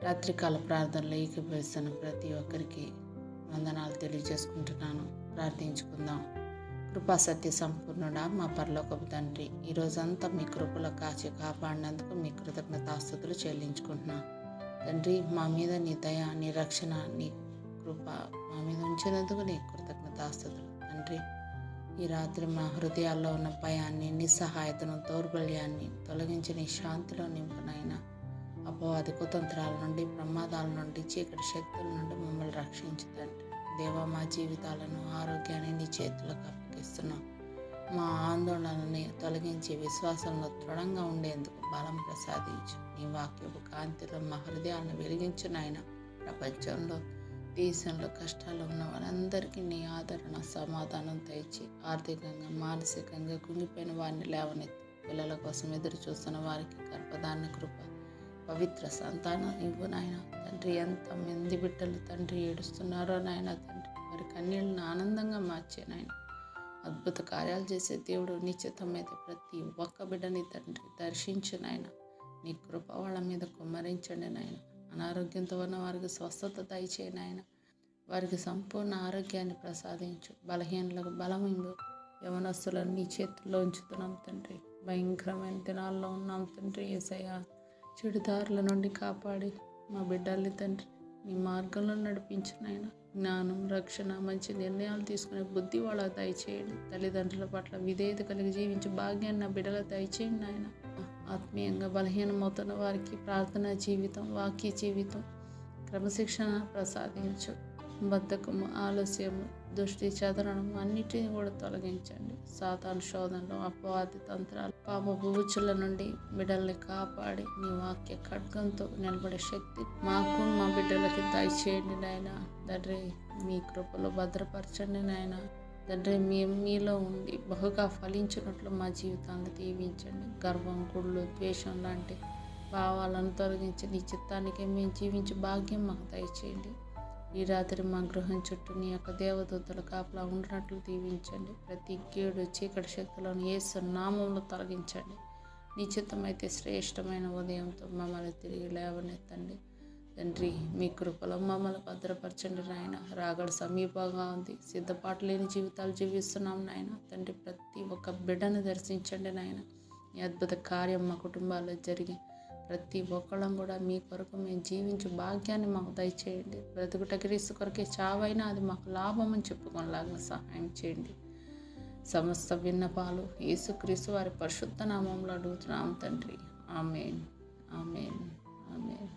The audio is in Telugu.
రాత్రికాల ప్రార్థనలో ఏకీభవిస్తున్న ప్రతి ఒక్కరికి వందనాలు తెలియజేసుకుంటున్నాను. ప్రార్థించుకుందాం. కృపా సత్య సంపూర్ణుడా మా పరలోకపు తండ్రి, ఈ రోజంతా మీ కృపలో కాచి కాపాడినందుకు మీ కృతజ్ఞతాస్తుతులు చెల్లించుకుంటున్నాం. తండ్రి, మా మీద నీ దయ, నీ రక్షణ, నీ కృప మా మీద ఉంచినందుకు నీ కృతజ్ఞతాస్తుతులు. తండ్రి, ఈ రాత్రి మా హృదయాల్లో ఉన్న భయాన్ని, నిస్సహాయతను, దౌర్బల్యాన్ని తొలగించి నీ శాంతిలో నింపునైనా అపవాది కుతంత్రాల నుండి, ప్రమాదాల నుండి, చీకటి శక్తుల నుండి మమ్మల్ని రక్షించుతండి. దేవా, మా జీవితాలను, ఆరోగ్యాన్ని నీ చేతులకు అప్పగిస్తున్నాం. మా ఆందోళనని తొలగించి విశ్వాసంలో దృఢంగా ఉండేందుకు బలం ప్రసాదించు. నీ వాక్యపు కాంతిలో మా హృదయాలను వెలిగించు నాయన. ప్రపంచంలో, దేశంలో కష్టాలు ఉన్న వారందరికీ నీ ఆదరణ, సమాధానం తెచ్చి ఆర్థికంగా, మానసికంగా కుంగిపోయిన వారిని లేవనెత్తి, పిల్లల కోసం ఎదురు చూస్తున్న వారికి గర్భధారణ కృప, పవిత్ర సంతానం ఇవ్వు నాయన. తండ్రి, ఎంతమంది బిడ్డలు తండ్రి ఏడుస్తున్నారో నాయన, తండ్రి వారి కన్నీళ్ళను ఆనందంగా మార్చే నాయన. అద్భుత కార్యాలు చేసే దేవుడు, నిశ్చితమైతే ప్రతి ఒక్క బిడ్డని తండ్రి దర్శించు నాయన. నీ కృప వాళ్ళ మీద కుమ్మరించండి నాయన. అనారోగ్యంతో ఉన్న వారికి స్వస్థత దయచేయి నాయన. వారికి సంపూర్ణ ఆరోగ్యాన్ని ప్రసాదించు. బలహీనలకు బలం ఇవ్వు. యవనస్తులను నీ చేతుల్లో ఉంచుతున్నాం తండ్రి. భయంకరమైన దినాల్లో ఉన్నాం తండ్రి. యేసయ్యా, చెడుదారుల నుండి కాపాడి మా బిడ్డల్ని తండ్రి నీ మార్గంలో నడిపించు నాయన. జ్ఞానం, రక్షణ, మంచి నిర్ణయాలు తీసుకునే బుద్ధి వాళ్ళకు దయచేయండి. తల్లిదండ్రుల పట్ల విధేయత కలిగి జీవించే భాగ్యాన్ని నా బిడ్డలకు దయచేయండి నాయన. ఆత్మీయంగా బలహీనమవుతున్న వారికి ప్రార్థనా జీవితం, వాక్య జీవితం, క్రమశిక్షణ ప్రసాదించు. బద్ధకము, ఆలస్యము, దృష్టి చెదరడం అన్నిటిని కూడా తొలగించండి. సాతాను శోధనలు, అపవాది తంత్రాలు, పాపపు ఊచుల నుండి బిడ్డల్ని కాపాడి నీ వాక్య ఖడ్గంతో నిలబడే శక్తి మాకు, మా బిడ్డలకి దయచేయండి నాయన. తండ్రి, మీ కృపలో భద్రపరచండి నాయన. తండ్రి, మీలో ఉండి బహుగా ఫలించినట్లు మా జీవితాలను దీవించండి. గర్వం, కుళ్ళు, ద్వేషం లాంటి భావాలను తొలగించి నీ చిత్తానికి మేము జీవించే భాగ్యం మాకు దయచేయండి. ఈ రాత్రి మా గృహం చుట్టూ నీ యొక్క దేవదూతల కాపలా ఉండినట్లు దీవించండి. ప్రతి కీడు, చీకటి శక్తులను యేసు నామంలో తొలగించండి. నీ చిత్తమైతే శ్రేష్టమైన ఉదయంతో మమ్మల్ని తిరిగి లేవనెత్తండి. తండ్రి, మీ కృపలో మమ్మల్ని భద్రపరచండి నాయన. రాగడ సమీపంగా ఉంది. సిద్ధపాటు లేని జీవితాలు జీవిస్తున్నాం నాయన. తండ్రి, ప్రతి ఒక్క బిడ్డను దర్శించండి నాయన. ఈ అద్భుత కార్యం మా కుటుంబాల్లో జరిగి ప్రతి ఒక్కళ్ళం కూడా మీ కొరకు మేము జీవించే భాగ్యాన్ని మాకు దయచేయండి. బ్రతుకుట క్రీస్తు కొరకే, చావైనా అది మాకు లాభం అని చెప్పుకోలాగా సహాయం చేయండి. సమస్త విన్నపాలు యేసుక్రీస్తు వారి పరిశుద్ధ నామంలో అడుగుతున్నాం తండ్రి. ఆమేన్, ఆమేన్, ఆమేన్.